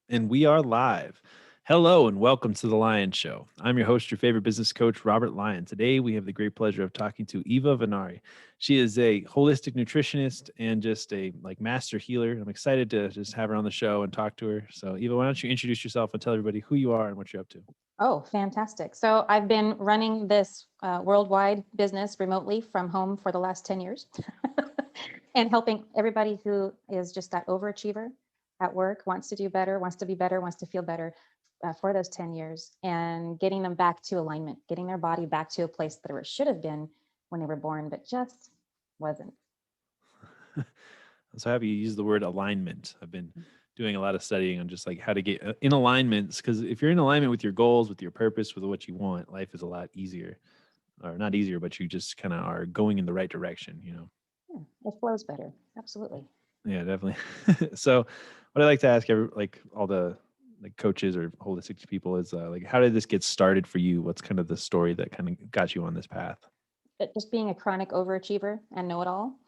And we are live. Hello and welcome to The Lion Show. I'm your host, your favorite business coach, Robert Lyon. Today we have the great pleasure of talking to Eva Vennari. She is a holistic nutritionist and just a master healer. I'm excited to just have her on the show and talk to her. So Eva, why don't you introduce yourself and tell everybody who you are and what you're up to? Oh, fantastic. So I've been running this worldwide business remotely from home for the last 10 years and helping everybody who is just that overachiever at work, wants to do better, wants to be better, wants to feel better for those 10 years and getting them back to alignment, getting their body back to a place that it should have been when they were born, but just wasn't. I'm so happy you used the word alignment. I've been doing a lot of studying on just like how to get in alignments, because if you're in alignment with your goals, with your purpose, with what you want, life is a lot easier, or not easier, but you just kind of are going in the right direction. Yeah, it flows better. Absolutely. Yeah, definitely. So what I like to ask all the coaches or holistic people is how did this get started for you? What's kind of the story that kind of got you on this path? But just being a chronic overachiever and know it all,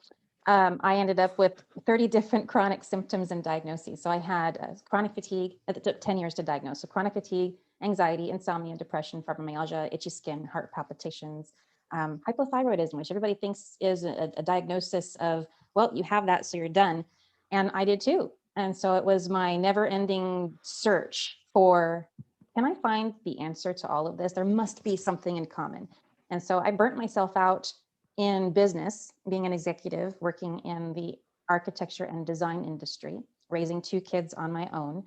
I ended up with 30 different chronic symptoms and diagnoses. So I had chronic fatigue. It took 10 years to diagnose. So chronic fatigue, anxiety, insomnia, depression, fibromyalgia, itchy skin, heart palpitations, hypothyroidism, which everybody thinks is a diagnosis of, well, you have that, so you're done. And I did too. And so it was my never ending search for, can I find the answer to all of this? There must be something in common. And so I burnt myself out in business, being an executive, working in the architecture and design industry, raising two kids on my own,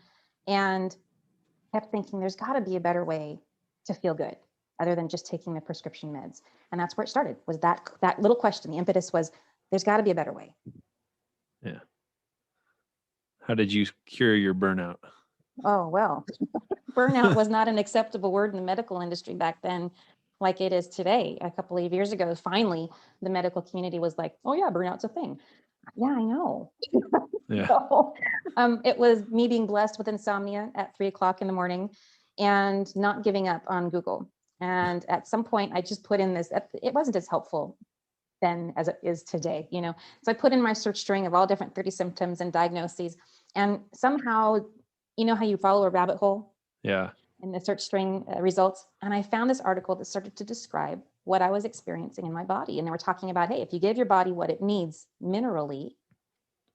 and kept thinking there's got to be a better way to feel good other than just taking the prescription meds. And that's where it started, was that little question. The impetus was, there's got to be a better way. Yeah. How did you cure your burnout? Oh, well, burnout was not an acceptable word in the medical industry back then, like it is today. A couple of years ago, finally, the medical community was like, oh, yeah, burnout's a thing. Yeah, I know. Yeah. So it was me being blessed with insomnia at 3 o'clock in the morning and not giving up on Google. And at some point, I just put in this, it wasn't as helpful then as it is today, you know. So I put in my search string of all different 30 symptoms and diagnoses. And somehow, you know how you follow a rabbit hole Yeah. in the search string results? And I found this article that started to describe what I was experiencing in my body. And they were talking about, hey, if you give your body what it needs minerally,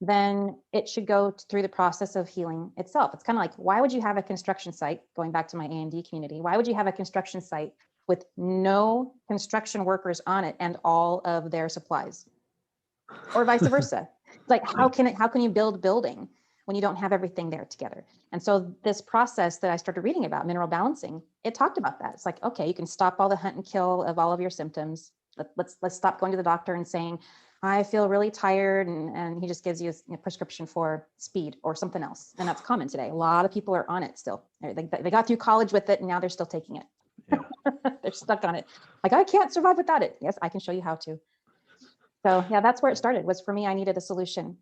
then it should go through the process of healing itself. It's kind of like, why would you have a construction site, going back to my A&D community, why would you have a construction site with no construction workers on it and all of their supplies? Or vice versa. It's like, how can you build building when you don't have everything there together? And so this process that I started reading about, mineral balancing, it talked about that. It's like, okay, you can stop all the hunt and kill of all of your symptoms. Let's stop going to the doctor and saying, I feel really tired, and he just gives you a prescription for speed or something else. And that's common today. A lot of people are on it still. They got through college with it, and now they're still taking it. Yeah. They're stuck on it. Like, I can't survive without it. Yes, I can show you how to. So yeah, that's where it started. Was for me, I needed a solution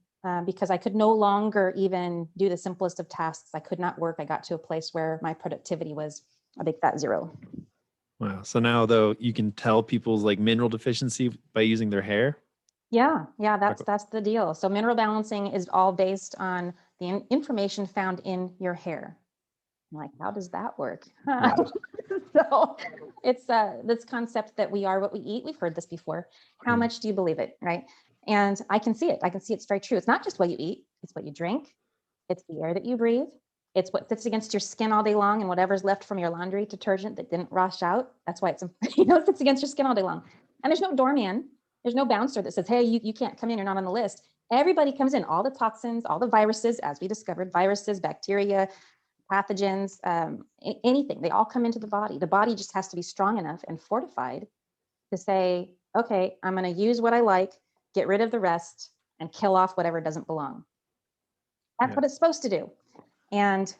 because I could no longer even do the simplest of tasks. I could not work. I got to a place where my productivity was a big fat zero. Wow. So now though you can tell people's mineral deficiency by using their hair. Yeah, Talk that's the deal. So mineral balancing is all based on the information found in your hair. I'm like, how does that work? Yeah. So it's this concept that we are what we eat. We've heard this before. How much do you believe it, right? And I can see it. I can see it's very true. It's not just what you eat, it's what you drink, it's the air that you breathe, it's what sits against your skin all day long, and whatever's left from your laundry detergent that didn't wash out. That's why it's it sits against your skin all day long. And there's no doorman, there's no bouncer that says, hey, you can't come in, you're not on the list. Everybody comes in, all the toxins, all the viruses, as we discovered, viruses, bacteria, pathogens, anything, they all come into the body. The body just has to be strong enough and fortified to say, okay, I'm going to use what I like, get rid of the rest, and kill off whatever doesn't belong. That's Yeah. what it's supposed to do. And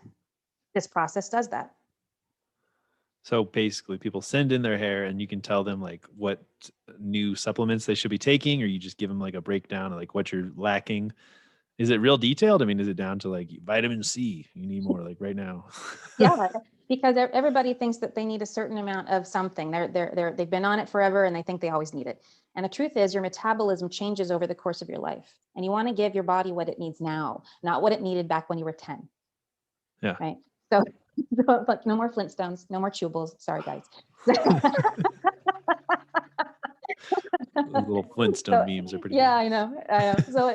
this process does that. So basically, people send in their hair, and you can tell them what new supplements they should be taking, or you just give them a breakdown of what you're lacking. Is it real detailed? I mean, is it down to vitamin C? You need more right now. Yeah, because everybody thinks that they need a certain amount of something. They've been on it forever and they think they always need it. And the truth is, your metabolism changes over the course of your life. And you want to give your body what it needs now, not what it needed back when you were 10. Yeah. right? So, but no more Flintstones, no more chewables. Sorry, guys. Those little Flintstone So, memes are pretty yeah, good. I know. I know. So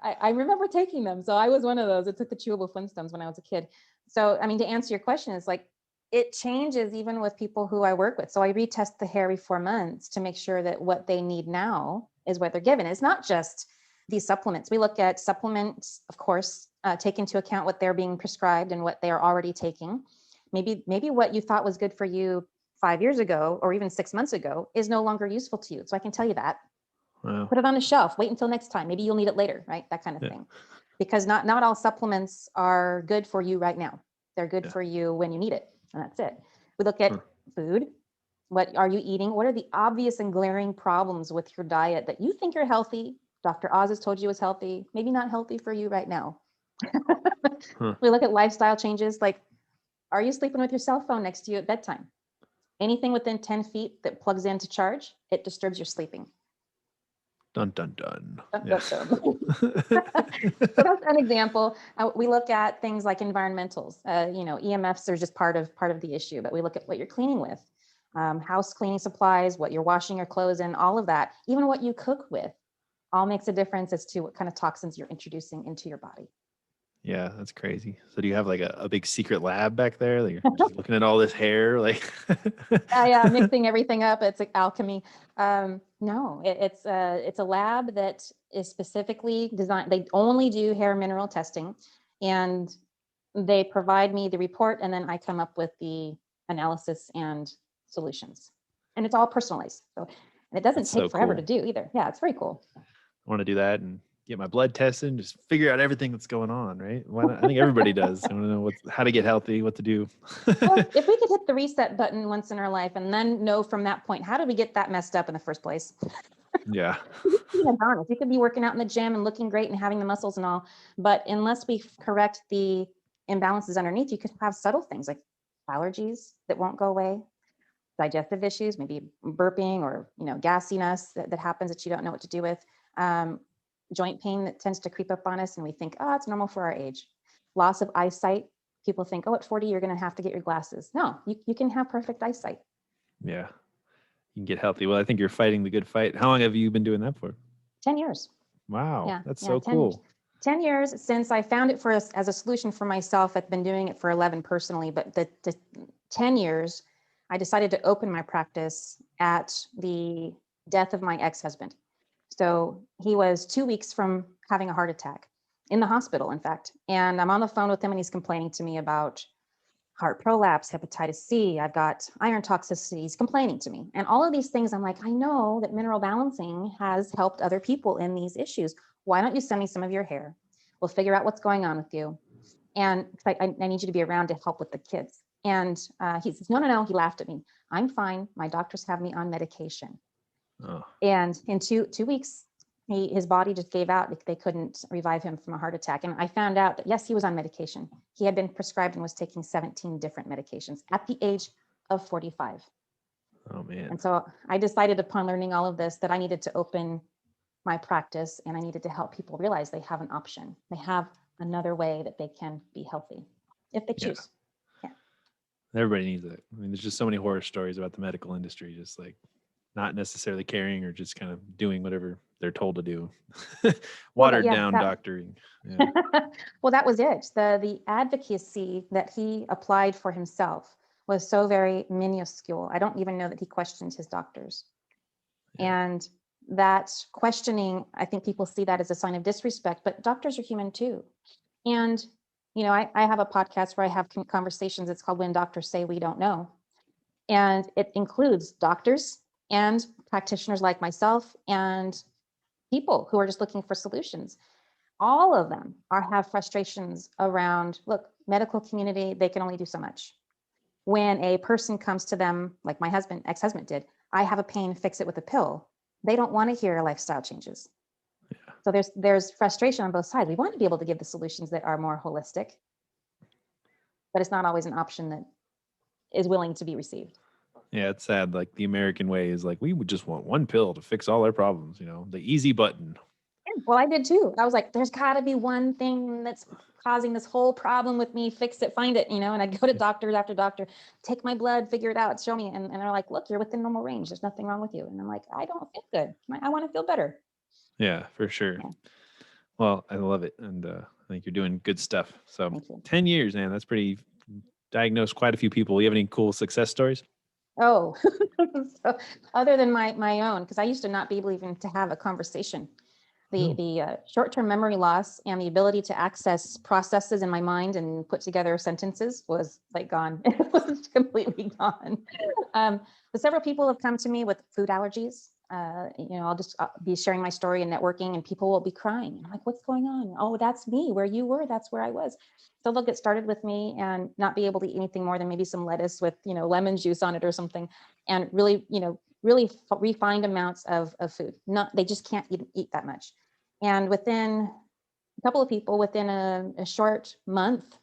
I remember taking them. So I was one of those. It took the chewable Flintstones when I was a kid. So, I mean, to answer your question, is like it changes even with people who I work with. So I retest the hair every 4 months to make sure that what they need now is what they're given. It's not just these supplements. We look at supplements, of course, take into account what they're being prescribed and what they are already taking. Maybe what you thought was good for you 5 years ago or even 6 months ago is no longer useful to you. So I can tell you that. Wow. Put it on a shelf, wait until next time. Maybe you'll need it later, right? That kind of Yeah. thing. Because not all supplements are good for you right now. They're good Yeah. for you when you need it. And that's it. We look Huh. at food. What are you eating? What are the obvious and glaring problems with your diet that you think you're healthy? Dr. Oz has told you is healthy, maybe not healthy for you right now. Huh. We look at lifestyle changes like, are you sleeping with your cell phone next to you at bedtime? Anything within 10 feet that plugs in to charge, it disturbs your sleeping. Dun dun dun. Dun, dun, Yes. dun. So that's an example. We look at things like environmentals. EMFs are just part of the issue, but we look at what you're cleaning with, house cleaning supplies, what you're washing your clothes in, all of that, even what you cook with, all makes a difference as to what kind of toxins you're introducing into your body. Yeah, that's crazy. So do you have like a big secret lab back there that you're just looking at all this hair? Like Yeah, mixing everything up. It's like alchemy. No, it's a lab that is specifically designed. They only do hair mineral testing, and they provide me the report, and then I come up with the analysis and solutions. And it's all personalized. So, and it doesn't That's take so forever to cool. do either. Yeah, it's very cool. I want to do that and get my blood tested and just figure out everything that's going on, right? Why not? I think everybody does. I want to know how to get healthy, what to do. Well, if we could hit the reset button once in our life and then know from that point, how did we get that messed up in the first place? Yeah. Being honest, you could be working out in the gym and looking great and having the muscles and all, but unless we correct the imbalances underneath, you could have subtle things like allergies that won't go away, digestive issues, maybe burping or gassiness that happens that you don't know what to do with, joint pain that tends to creep up on us, and we think, oh, it's normal for our age. Loss of eyesight. People think, oh, at 40, you're going to have to get your glasses. No, you can have perfect eyesight. Yeah. You can get healthy. Well, I think you're fighting the good fight. How long have you been doing that for? 10 years. Wow. Yeah, That's yeah, so 10 cool. 10 years since I found it as a solution for myself. I've been doing it for 11 personally, but the 10 years, I decided to open my practice at the death of my ex-husband. So he was 2 weeks from having a heart attack in the hospital, in fact. And I'm on the phone with him and he's complaining to me about heart prolapse, hepatitis C. I've got iron toxicity. He's complaining to me. And all of these things, I'm like, I know that mineral balancing has helped other people in these issues. Why don't you send me some of your hair? We'll figure out what's going on with you. And I need you to be around to help with the kids. And he says, no. He laughed at me. I'm fine. My doctors have me on medication. Oh, And in two weeks, his body just gave out. They couldn't revive him from a heart attack. And I found out that, yes, he was on medication. He had been prescribed and was taking 17 different medications at the age of 45. oh man. And so I decided upon learning all of this that I needed to open my practice and I needed to help people realize they have an option. They have another way that they can be healthy if they Yeah. choose. Yeah. Everybody needs it. I mean, there's just so many horror stories about the medical industry, just like not necessarily caring or just kind of doing whatever they're told to do. Well, Watered down doctoring. Yeah. well, that was it. The advocacy that he applied for himself was so very minuscule. I don't even know that he questioned his doctors. Yeah. And that questioning, I think people see that as a sign of disrespect, but doctors are human too. And, I have a podcast where I have conversations. It's called When Doctors Say We Don't Know. And it includes doctors and practitioners like myself and people who are just looking for solutions. All of them have frustrations around, look, medical community, they can only do so much. When a person comes to them, like my ex-husband did, I have a pain, fix it with a pill. They don't want to hear lifestyle changes. Yeah. So there's frustration on both sides. We want to be able to give the solutions that are more holistic, but it's not always an option that is willing to be received. Yeah, it's sad. Like the American way is like we would just want one pill to fix all our problems, the easy button. Well, I did too. I was like, there's got to be one thing that's causing this whole problem with me. Fix it, find it, And I go to doctors after doctor, take my blood, figure it out, show me. And they're like, look, you're within normal range. There's nothing wrong with you. And I'm like, I don't feel good. I want to feel better. Yeah, for sure. Yeah. Well, I love it. And I think you're doing good stuff. So Thank you. 10 years, man, that's pretty, diagnosed quite a few people. You have any cool success stories? Oh, so other than my own, because I used to not be able even to have a conversation. The short-term memory loss and the ability to access processes in my mind and put together sentences was like gone. It was completely gone. But several people have come to me with food allergies. I'll just be sharing my story and networking, and people will be crying. I'm like, what's going on? Oh, that's me. Where you were, that's where I was. So they'll get started with me and not be able to eat anything more than maybe some lettuce with, lemon juice on it or something, and really refined amounts of food. They just can't eat that much. And within a couple of people, within a short month,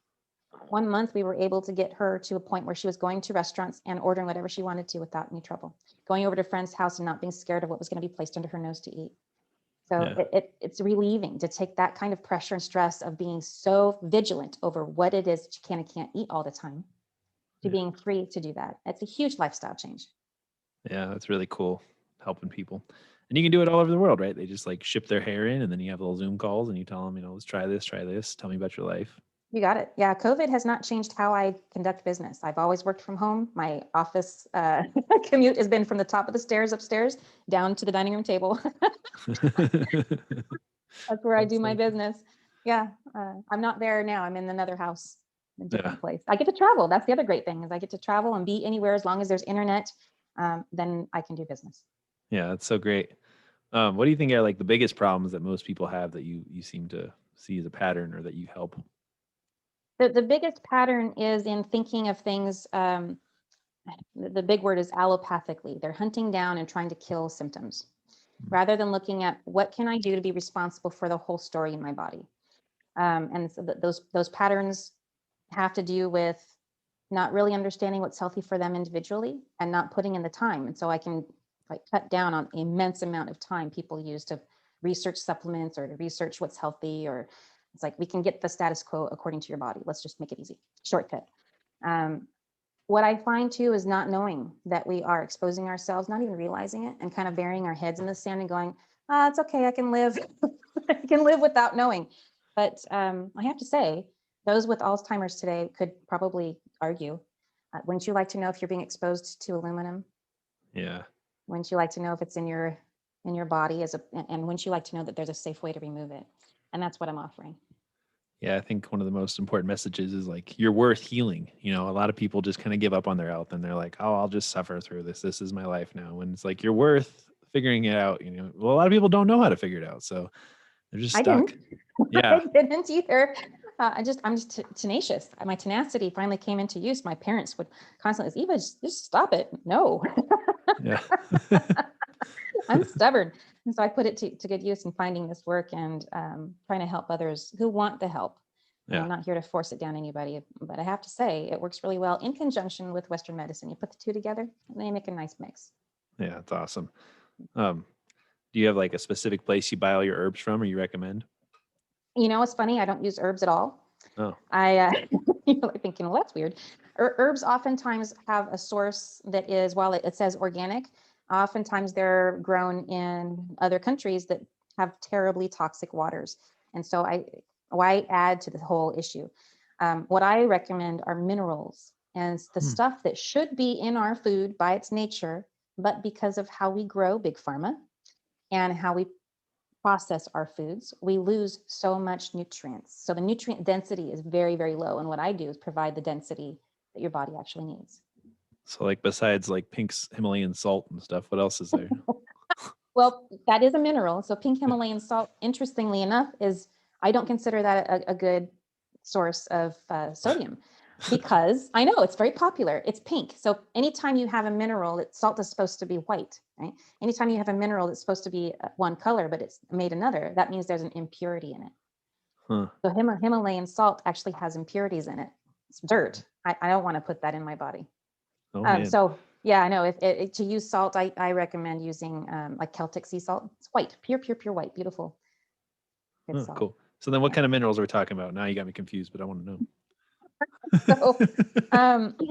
1 month, we were able to get her to a point where she was going to restaurants and ordering whatever she wanted to without any trouble, going over to a friend's house and not being scared of what was going to be placed under her nose to eat. So it's relieving to take that kind of pressure and stress of being so vigilant over what it is that you can and can't eat all the time, to being free to do that. It's a huge lifestyle change. Yeah, that's really cool, helping people. And you can do it all over the world, right? They just like ship their hair in, and then you have little Zoom calls and you tell them, let's try this, tell me about your life. You got it. Yeah, COVID has not changed how I conduct business. I've always worked from home. My office commute has been from the top of the stairs upstairs down to the dining room table. That's where I do my business. Yeah, I'm not there now. I'm in another house, a different place. I get to travel. That's the other great thing, is I get to travel and be anywhere as long as there's internet. Then I can do business. Yeah, that's so great. What do you think are like the biggest problems that most people have that you seem to see as a pattern, or that you help? The biggest pattern is in thinking of things. The big word is allopathically. They're hunting down and trying to kill symptoms, rather than looking at what can I do to be responsible for the whole story in my body. And so those patterns have to do with not really understanding what's healthy for them individually and not putting in the time. And so I can cut down on the immense amount of time people use to research supplements or to research what's healthy, or it's like, we can get the status quo according to your body. Let's just make it easy. Shortcut. What I find too is not knowing that we are exposing ourselves, not even realizing it, and kind of burying our heads in the sand and going, it's okay, I can live. I can live without knowing. But I have to say, those with Alzheimer's today could probably argue, wouldn't you like to know if you're being exposed to aluminum? Yeah. Wouldn't you like to know if it's in your body and wouldn't you like to know that there's a safe way to remove it? And that's what I'm offering. Yeah, I think one of the most important messages is like, you're worth healing. A lot of people just kind of give up on their health and they're like, oh, I'll just suffer through this. This is my life now. When it's like, you're worth figuring it out. Well, a lot of people don't know how to figure it out. So they're just stuck. Didn't. Yeah. I didn't either. I'm just tenacious. My tenacity finally came into use. My parents would constantly, Eva, just stop it. No. Yeah. I'm stubborn. And so I put it to good use in finding this work and trying to help others who want the help. And I'm not here to force it down anybody, but I have to say it works really well in conjunction with Western medicine. You put the two together and they make a nice mix. Yeah, it's awesome. Do you have like a specific place you buy all your herbs from, or you recommend? It's funny. I don't use herbs at all. Oh. I thinking, well, that's weird. Herbs oftentimes have a source that is, while it says organic, oftentimes they're grown in other countries that have terribly toxic waters. And so why add to the whole issue? What I recommend are minerals and the stuff that should be in our food by its nature, but because of how we grow big pharma and how we process our foods, we lose so much nutrients. So the nutrient density is very, very low. And what I do is provide the density that your body actually needs. So like, besides like Pink's Himalayan salt and stuff, what else is there? Well, that is a mineral. So pink Himalayan salt, interestingly enough, I don't consider that a good source of sodium, because I know it's very popular. It's pink. So anytime you have a mineral, salt is supposed to be white, right? Anytime you have a mineral that's supposed to be one color, but it's made another, that means there's an impurity in it. Huh. So Himalayan salt actually has impurities in it. It's dirt. I don't want to put that in my body. Oh, so yeah, I know to use salt, I recommend using like Celtic sea salt. It's white, pure white, beautiful. Good Oh, salt. cool. So then what Yeah. kind of minerals are we talking about? Now you got me confused, but I want to know. So,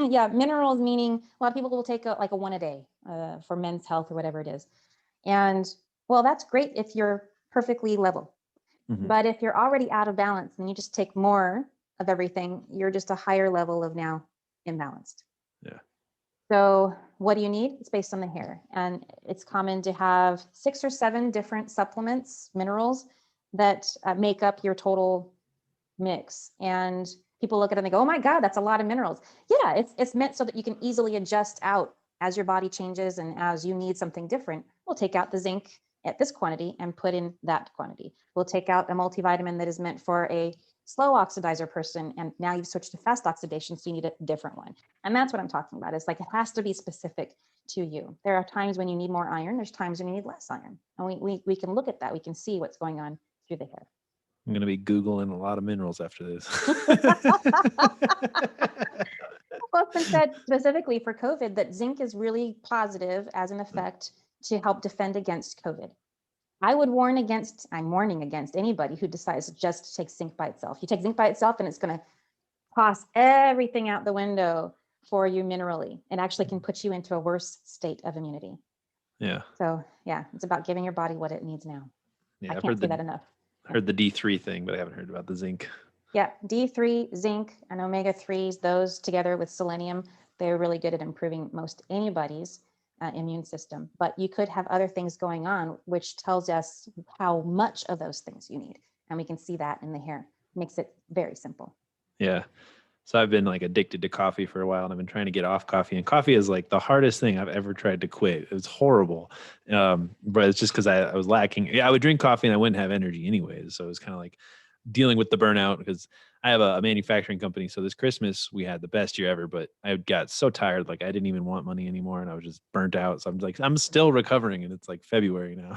yeah, minerals meaning a lot of people will take like a one a day for men's health or whatever it is. And well, that's great if you're perfectly level. Mhm. But if you're already out of balance and you just take more of everything, you're just a higher level of now imbalanced. Yeah. So what do you need? It's based on the hair. And it's common to have 6 or 7 different supplements, minerals that make up your total mix. And people look at it and they go, oh my God, that's a lot of minerals. Yeah, it's meant so that you can easily adjust out as your body changes and as you need something different. We'll take out the zinc at this quantity and put in that quantity. We'll take out a multivitamin that is meant for a slow oxidizer person, and now you've switched to fast oxidation, so you need a different one. And that's what I'm talking about. It's like it has to be specific to you. There are times when you need more iron, there's times when you need less iron. And we can look at that. We can see what's going on through the hair. I'm going to be Googling a lot of minerals after this. Well, it's been said specifically for COVID that zinc is really positive as an effect to help defend against COVID. I'm warning against anybody who decides just to take zinc by itself. You take zinc by itself and it's going to toss everything out the window for you minerally. It actually can put you into a worse state of immunity. Yeah. So yeah, it's about giving your body what it needs now. Yeah. I I've can't say that enough. heard the D3 thing, but I haven't heard about the zinc. Yeah, D3, zinc, and omega-3s, those together with selenium, they're really good at improving most anybody's immune system. But you could have other things going on, which tells us how much of those things you need. And we can see that in the hair. Makes it very simple. Yeah. So I've been like addicted to coffee for a while, and I've been trying to get off coffee. And coffee is like the hardest thing I've ever tried to quit. It's horrible, but it's just because I was lacking. Yeah, I would drink coffee and I wouldn't have energy anyways. So it was kind of like dealing with the burnout because I have a manufacturing company. So this Christmas we had the best year ever, but I got so tired, like I didn't even want money anymore, and I was just burnt out. So I'm like, I'm still recovering, and it's like February now.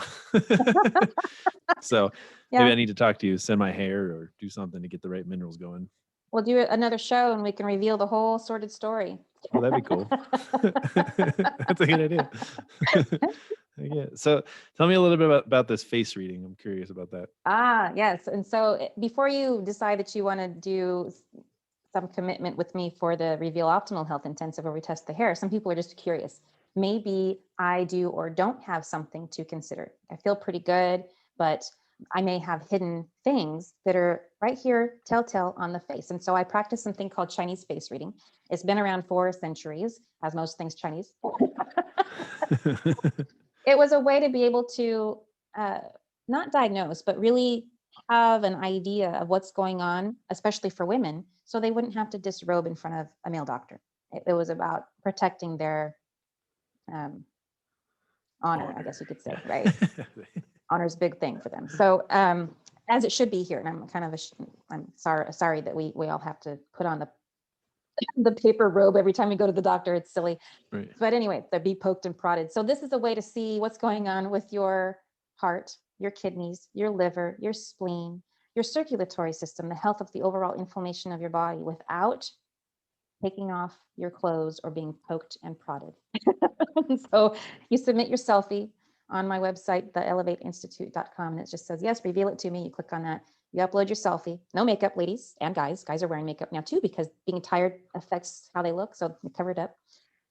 So maybe Yeah, I need to talk to you, send my hair, or do something to get the right minerals going. we'll do another show and we can reveal the whole sordid story. Oh, that'd be cool. That's a good idea. Yeah. So tell me a little bit about this face reading. I'm curious about that. Yes. And so before you decide that you want to do some commitment with me for the Reveal Optimal Health Intensive where we test the hair, some people are just curious. Maybe I do or don't have something to consider. I feel pretty good, but I may have hidden things that are right here, telltale on the face. And so I practice something called Chinese face reading. It's been around for centuries, as most things Chinese. It was a way to be able to not diagnose, but really have an idea of what's going on, especially for women, so they wouldn't have to disrobe in front of a male doctor. It was about protecting their honor, I guess you could say, right? Honor is a big thing for them. So as it should be here, and I'm kind of I'm sorry that we all have to put on the paper robe every time we go to the doctor. It's silly. Right. But anyway, they'll be poked and prodded. So this is a way to see what's going on with your heart, your kidneys, your liver, your spleen, your circulatory system, the health of the overall inflammation of your body without taking off your clothes or being poked and prodded. So you submit your selfie on my website, theelevateinstitute.com, and it just says, yes, reveal it to me. You click on that. You upload your selfie. No makeup, ladies and guys. Guys are wearing makeup now too because being tired affects how they look. So cover it up.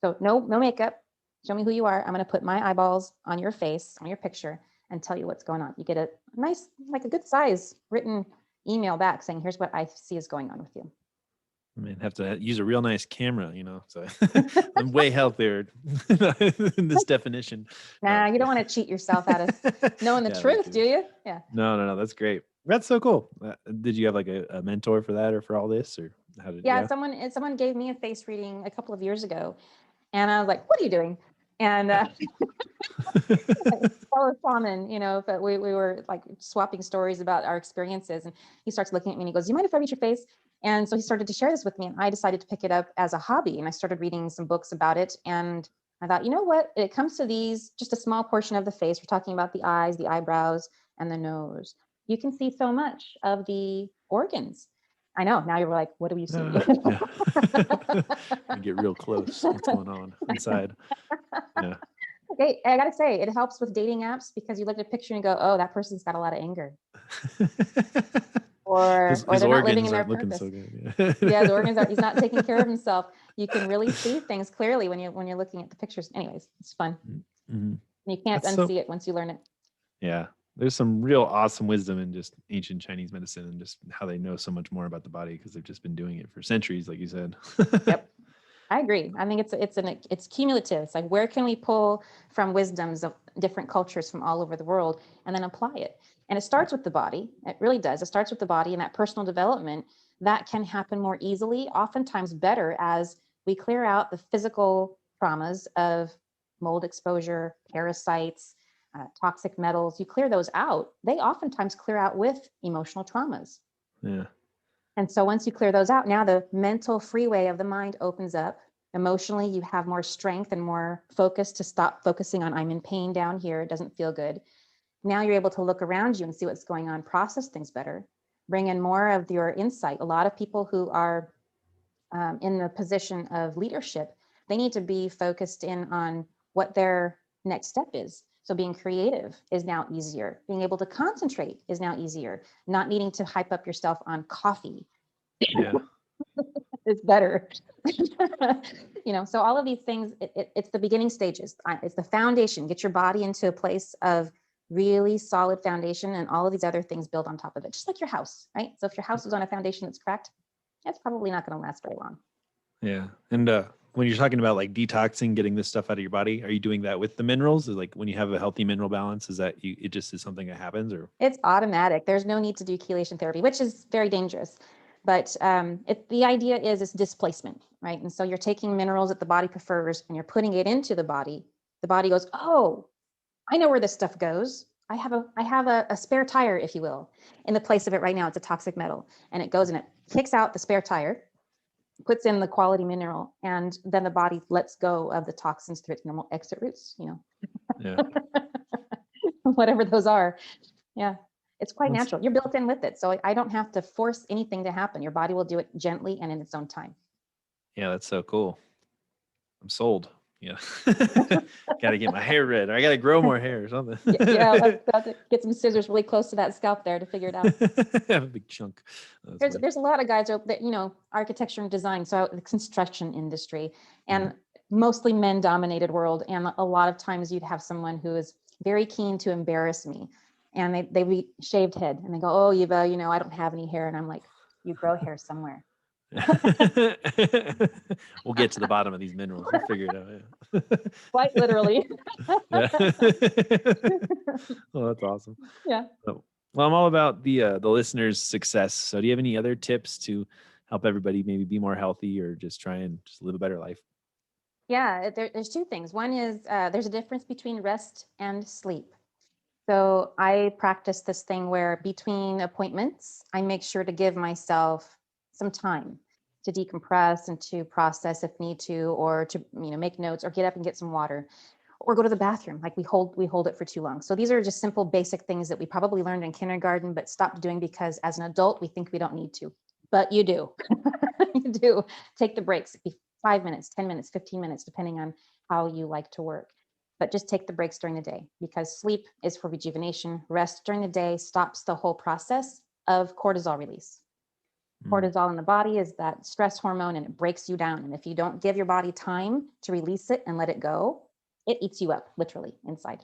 So no makeup. Show me who you are. I'm going to put my eyeballs on your face, on your picture, and tell you what's going on. You get a nice, like a good size written email back saying, here's what I see is going on with you. I mean, have to use a real nice camera, so I'm way healthier in this definition. Nah, you don't want to cheat yourself out of knowing the truth, do you? Yeah. No, that's great. That's so cool. Did you have like a mentor for that or for all this, or how did? Yeah, someone gave me a face reading a couple of years ago, and I was like, "What are you doing?" And fellow shaman, but we were like swapping stories about our experiences, and he starts looking at me and he goes, "You mind if I read your face?" And so he started to share this with me, and I decided to pick it up as a hobby, and I started reading some books about it. And I thought, you know what? It comes to these, just a small portion of the face. We're talking about the eyes, the eyebrows, and the nose. You can see so much of the organs. I know. Now you're like, what do you see? Yeah. You get real close. What's going on inside? Yeah. Okay, I gotta say, it helps with dating apps because you look at a picture and go, oh, that person's got a lot of anger. or His they're not living in organs their aren't looking purpose. so good. Yeah, his organs are, he's not taking care of himself. You can really see things clearly when you're looking at the pictures. Anyways, it's fun. Mhm. You can't That's so, unsee it once you learn it. yeah. There's some real awesome wisdom in just ancient Chinese medicine and just how they know so much more about the body because they've just been doing it for centuries, like you said. Yep. I agree. I think it's cumulative. It's like, where can we pull from wisdoms of different cultures from all over the world and then apply it? And it starts with the body. It really does. It starts with the body, and that personal development that can happen more easily, oftentimes better, as we clear out the physical traumas of mold exposure, parasites, toxic metals. You clear those out. They oftentimes clear out with emotional traumas. Yeah. And so once you clear those out, now the mental freeway of the mind opens up. Emotionally, you have more strength and more focus to stop focusing on, I'm in pain down here, it doesn't feel good. Now you're able to look around you and see what's going on, process things better, bring in more of your insight. A lot of people who are in the position of leadership, they need to be focused in on what their next step is. So being creative is now easier. Being able to concentrate is now easier. Not needing to hype up yourself on coffee Yeah. is better. So all of these things, it's the beginning stages. It's the foundation. Get your body into a place of really solid foundation, and all of these other things build on top of it, just like your house, right? So if your house is on a foundation that's cracked, that's probably not going to last very long. Yeah. And when you're talking about like detoxing, getting this stuff out of your body, are you doing that with the minerals? Is like when you have a healthy mineral balance, is that it just is something that happens, or? It's automatic. There's no need to do chelation therapy, which is very dangerous. But the idea is it's displacement, right? And so you're taking minerals that the body prefers and you're putting it into the body. The body goes, oh, I know where this stuff goes. I have a spare tire, if you will. In the place of it right now, it's a toxic metal. And it goes and it kicks out the spare tire, puts in the quality mineral, and then the body lets go of the toxins through its normal exit routes, Yeah. whatever those are. Yeah, it's quite That's, natural. You're built in with it. So I don't have to force anything to happen. Your body will do it gently and in its own time. yeah, that's so cool. I'm sold. Yeah. Got to get my hair red, or I got to grow more hair or something. Yeah, I was about to get some scissors really close to that scalp there to figure it out. Have a big chunk. There's a lot of guys that, architecture and design, so the construction industry, and mostly men dominated world. And a lot of times you'd have someone who is very keen to embarrass me, and they shaved head and they go, oh, Eva, I don't have any hair. And I'm like, you grow hair somewhere. We'll get to the bottom of these minerals. We'll figure it out. Yeah. Quite literally. Yeah. Oh, that's awesome. Yeah. Well, I'm all about the listeners' success. So, do you have any other tips to help everybody maybe be more healthy or just try and just live a better life? Yeah, there's two things. One is there's a difference between rest and sleep. So I practice this thing where between appointments, I make sure to give myself some time to decompress and to process if need to, or to make notes, or get up and get some water, or go to the bathroom. Like we hold it for too long. So these are just simple, basic things that we probably learned in kindergarten, but stopped doing because as an adult, we think we don't need to. But you do. You do. Take the breaks. 5 minutes, 10 minutes, 15 minutes, depending on how you like to work. But just take the breaks during the day, because sleep is for rejuvenation. Rest during the day stops the whole process of cortisol release. Cortisol in the body is that stress hormone, and it breaks you down. And if you don't give your body time to release it and let it go, it eats you up literally inside.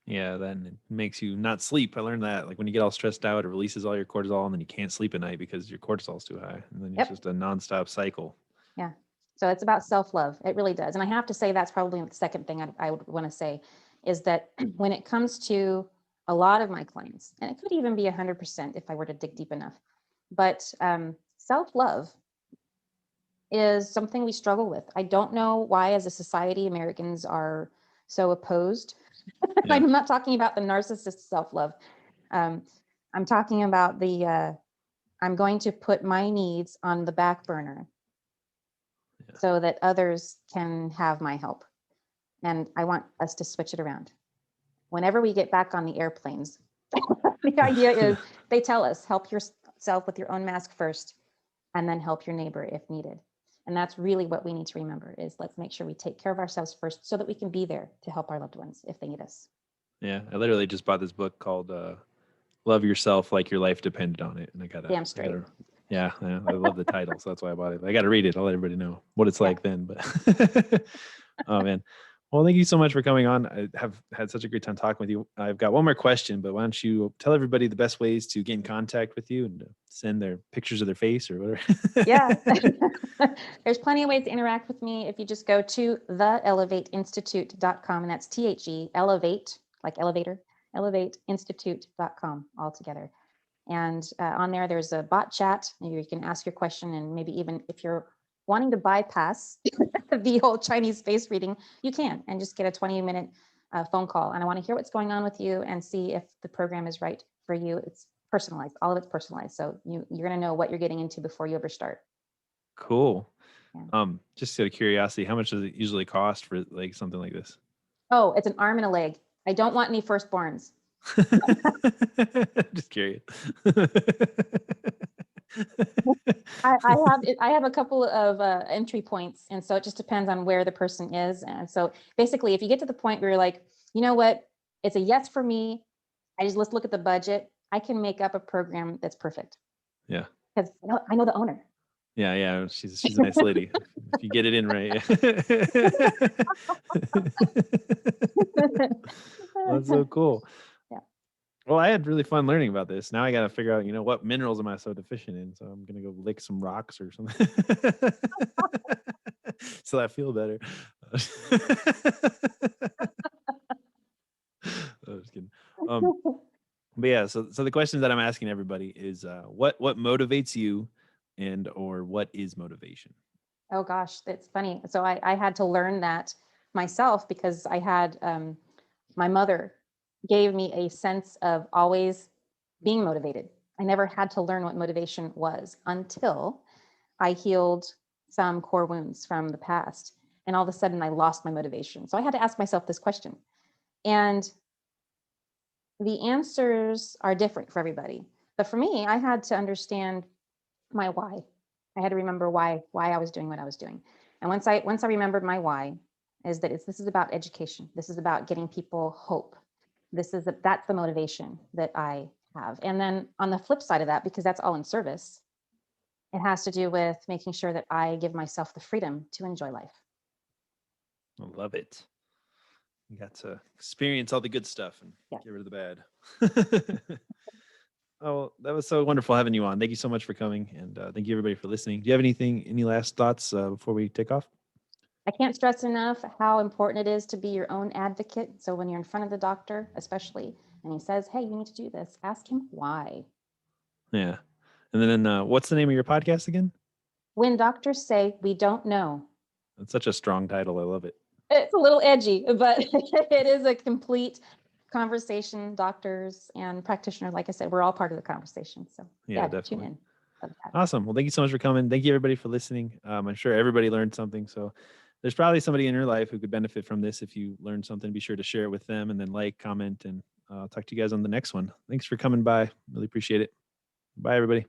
Yeah, then it makes you not sleep. I learned that. Like when you get all stressed out, it releases all your cortisol, and then you can't sleep at night because your cortisol is too high. And then it's Yep. just a nonstop cycle. Yeah. So it's about self-love. It really does. And I have to say, that's probably the second thing I would want to say is that when it comes to a lot of my clients, and it could even be 100% if I were to dig deep enough, but self-love is something we struggle with. I don't know why, as a society, Americans are so opposed. Yeah. I'm not talking about the narcissist self-love. I'm talking about I'm going to put my needs on the back burner so that others can have my help. And I want us to switch it around. Whenever we get back on the airplanes, the idea is they tell us, help yourself with your own mask first, and then help your neighbor if needed. And that's really what we need to remember is, let's make sure we take care of ourselves first so that we can be there to help our loved ones if they need us. Yeah. I literally just bought this book called Love yourself like your life depended on it. And Damn straight. Yeah, I love the title. So that's why I bought it. I got to read it. I'll let everybody know what it's Yeah. like then. But oh, man. Well, thank you so much for coming on. I have had such a great time talking with you. I've got one more question, but why don't you tell everybody the best ways to get in contact with you and send their pictures of their face or whatever? Yeah. There's plenty of ways to interact with me. If you just go to theelevateinstitute.com, and that's THE, elevate, like elevator, elevateinstitute.com altogether. And on there's a bot chat. You can ask your question, and maybe even if you're wanting to bypass the whole Chinese face reading, you can, and just get a 20-minute phone call. And I want to hear what's going on with you and see if the program is right for you. It's personalized. All of it's personalized. So you're going to know what you're getting into before you ever start. Cool. Yeah. Just out of curiosity, how much does it usually cost for like something like this? Oh, it's an arm and a leg. I don't want any firstborns. Just curious. I have a couple of entry points, and so it just depends on where the person is. And so basically, if you get to the point where you're like, you know what, it's a yes for me. Let's look at the budget. I can make up a program that's perfect. Yeah. Because I know the owner. Yeah. She's a nice lady. If you get it in right. Well, that's so cool. Yeah. Well, I had really fun learning about this. Now I got to figure out, what minerals am I so deficient in? So I'm going to go lick some rocks or something. So I feel better. I'm just kidding. But yeah, so the questions that I'm asking everybody is what motivates you, and or what is motivation? Oh gosh, that's funny. So I had to learn that myself because I had my mother gave me a sense of always being motivated. I never had to learn what motivation was until I healed some core wounds from the past. And all of a sudden I lost my motivation. So I had to ask myself this question. And the answers are different for everybody. But for me, I had to understand my why. I had to remember why I was doing what I was doing. And once I remembered my why, is that this is about education. This is about getting people hope. That's the motivation that I have. And then on the flip side of that, because that's all in service, it has to do with making sure that I give myself the freedom to enjoy life. I love it. You got to experience all the good stuff and get rid of the bad. Oh, that was so wonderful having you on. Thank you so much for coming, and thank you everybody for listening. Do you have any last thoughts before we take off? I can't stress enough how important it is to be your own advocate. So when you're in front of the doctor, especially, and he says, "Hey, you need to do this," ask him why. Yeah. And then what's the name of your podcast again? When doctors say we don't know. That's such a strong title. I love it. It's a little edgy, but it is a complete conversation. Doctors and practitioners, like I said, we're all part of the conversation. So Yeah, tune definitely. in. Awesome. Well, thank you so much for coming. Thank you everybody for listening. I'm sure everybody learned something. So there's probably somebody in your life who could benefit from this. If you learned something, be sure to share it with them, and then like, comment, and I'll talk to you guys on the next one. Thanks for coming by. Really appreciate it. Bye, everybody.